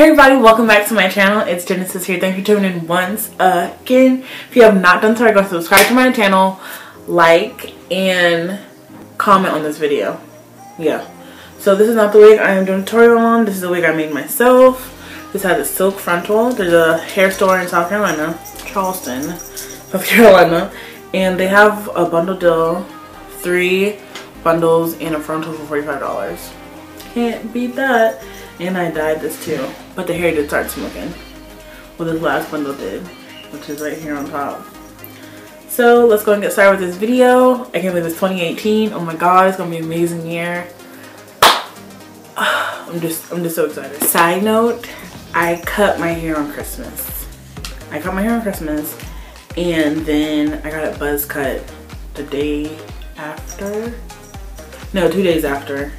Hey everybody, welcome back to my channel. It's Genesis here. Thank you for tuning in once again. If you have not done so, go subscribe to my channel, like, and comment on this video. Yeah. So this is not the wig I am doing a tutorial on. This is the wig I made myself. This has a silk frontal. There's a hair store in South Carolina, Charleston, South Carolina, and they have a bundle deal, 3 bundles and a frontal for $45. Can't beat that. And I dyed this too, but the hair did start smoking. Well, this last bundle did, which is right here on top. So let's go and get started with this video. I can't believe it's 2018. Oh my god, it's gonna be an amazing year. I'm just so excited. Side note, I cut my hair on Christmas. And then I got it buzz cut the day after. No, 2 days after.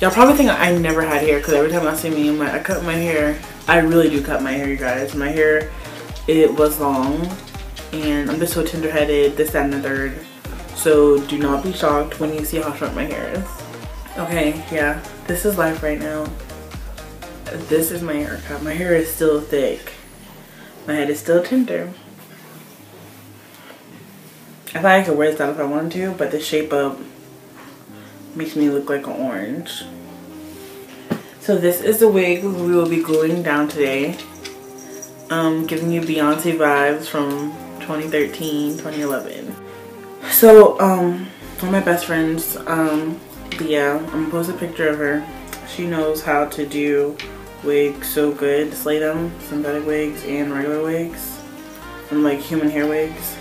Y'all probably think I never had hair because every time I see me, I cut my hair. I really do cut my hair, you guys. My hair, it was long, and I'm just so tender-headed, this, that, and the third. So do not be shocked when you see how short my hair is. Okay, yeah, this is life right now. This is my haircut. My hair is still thick. My head is still tender. I thought I could wear this out if I wanted to, but the shape up makes me look like an orange. So this is the wig we will be gluing down today. Giving you Beyonce vibes from 2013, 2011. So one of my best friends, Leah, I'm gonna post a picture of her. She knows how to do wigs so good, slay them, synthetic wigs and regular wigs, and like human hair wigs.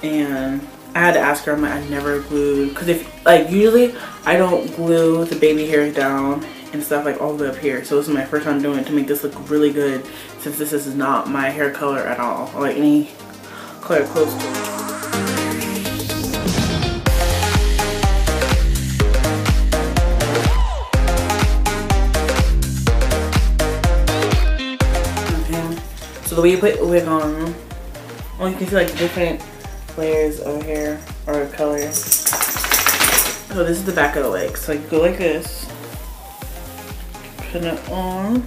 And I had to ask her, I never glued, because if, like, usually I don't glue the baby hairs down and stuff like all the way up here. So this is my first time doing it to make this look really good, since this is not my hair color at all, or like any color close to it. Okay, so the way you put a wig on, well, you can see like different layers of hair or color. So this is the back of the wig. So you go like this, put it on,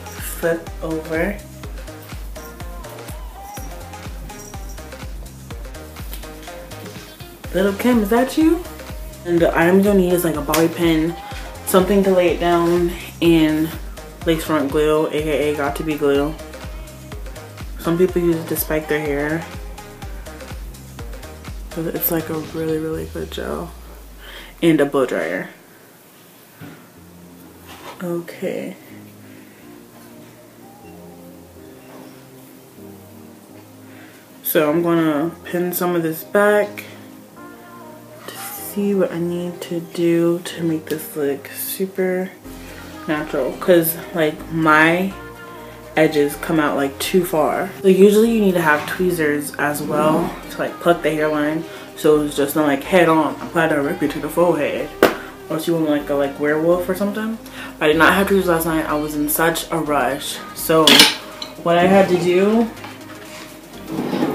flip over, little Kim, is that you? And the item you're gonna need is like a bobby pin, something to lay it down, and lace front glue, aka got to be glue. Some people use it to spike their hair. So it's like a really good gel. And a blow dryer. Okay. So I'm gonna pin some of this back to see what I need to do to make this look super natural. Cause like my edges come out like too far. So usually you need to have tweezers as well to like pluck the hairline, so it's just not like head on apply directly to the forehead, or else you want like a werewolf or something. But I did not have tweezers last night. I was in such a rush. So what I had to do,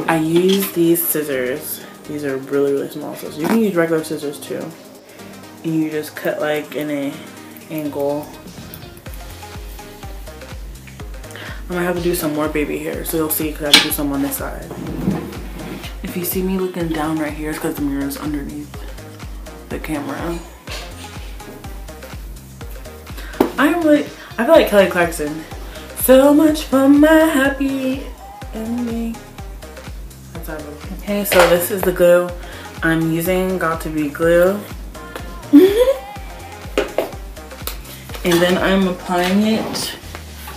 I used these scissors. These are really small scissors. You can use regular scissors too, and you just cut like in a angle. I'm gonna have to do some more baby hair, so you'll see, because I have to do some on this side. If you see me looking down right here, it's because the mirror is underneath the camera. I feel like Kelly Clarkson. So much for my happy ending. That's how I look. Okay, so this is the glue I'm using, got to be glue. And then I'm applying it,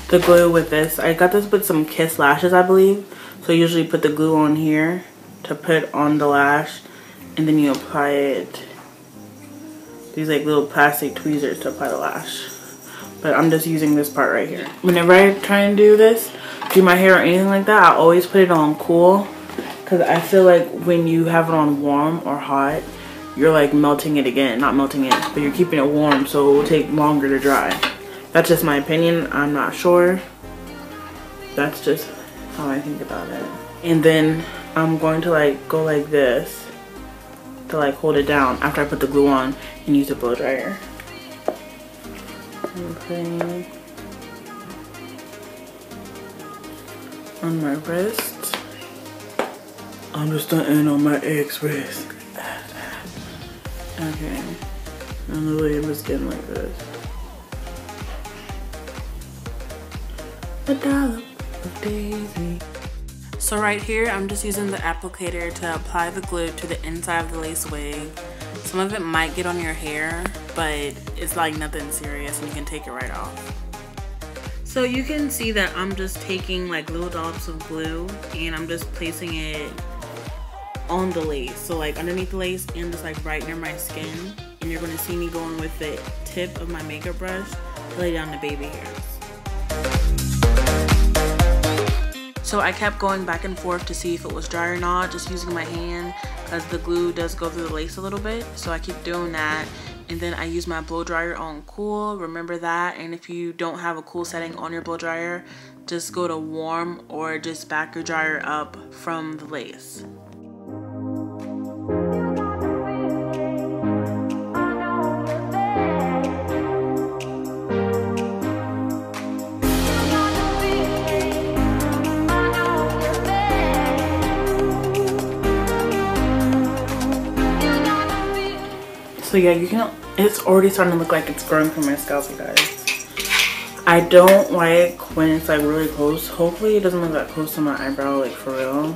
the glue, with this. I got this with some Kiss lashes, I believe. So you usually put the glue on here to put on the lash, and then you apply it. These like little plastic tweezers to apply the lash. But I'm just using this part right here. Whenever I try and do my hair or anything like that, I always put it on cool, because I feel like when you have it on warm or hot, you're like melting it again. Not melting it, but you're keeping it warm, so it will take longer to dry. That's just my opinion. I'm not sure. That's just how I think about it. And then I'm going to like go like this to like hold it down after I put the glue on and use the blow dryer. I'm putting on my wrist. I'm just stunting on my ex wrist. Okay, and the lid was getting like this. A dollop of daisy. So right here, I'm just using the applicator to apply the glue to the inside of the lace wig. Some of it might get on your hair, but it's like nothing serious and you can take it right off. So you can see that I'm just taking like little dollops of glue and I'm just placing it on the lace. So like underneath the lace and just like right near my skin. And you're gonna see me going with the tip of my makeup brush to lay down the baby hairs. So I kept going back and forth to see if it was dry or not, just using my hand because the glue does go through the lace a little bit. So I keep doing that. And then I use my blow dryer on cool, remember that. And if you don't have a cool setting on your blow dryer, just go to warm or just back your dryer up from the lace. So yeah, you can, it's already starting to look like it's growing from my scalp, you guys. I don't like when it's like really close. Hopefully it doesn't look that close to my eyebrow, like for real.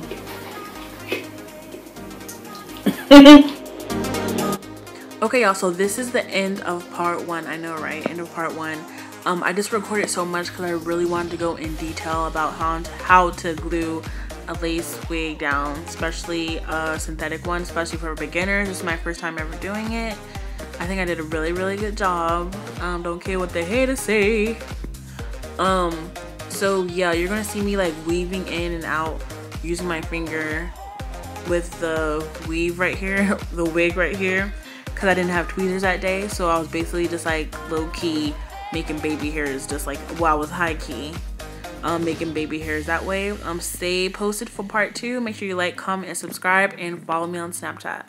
Okay y'all, so this is the end of part 1. I know, right? End of part 1. I just recorded so much because I really wanted to go in detail about how to glue a lace wig down, especially a synthetic one, especially for beginners. This is my first time ever doing it. I think I did a really good job. Don't care what the haters say. So yeah, you're gonna see me like weaving in and out using my finger with the weave right here, the wig right here, because I didn't have tweezers that day. So I was basically just like low-key making baby hairs, just like, well, I was high-key making baby hairs that way. Stay posted for part 2. Make sure you like, comment, and subscribe, and follow me on Snapchat.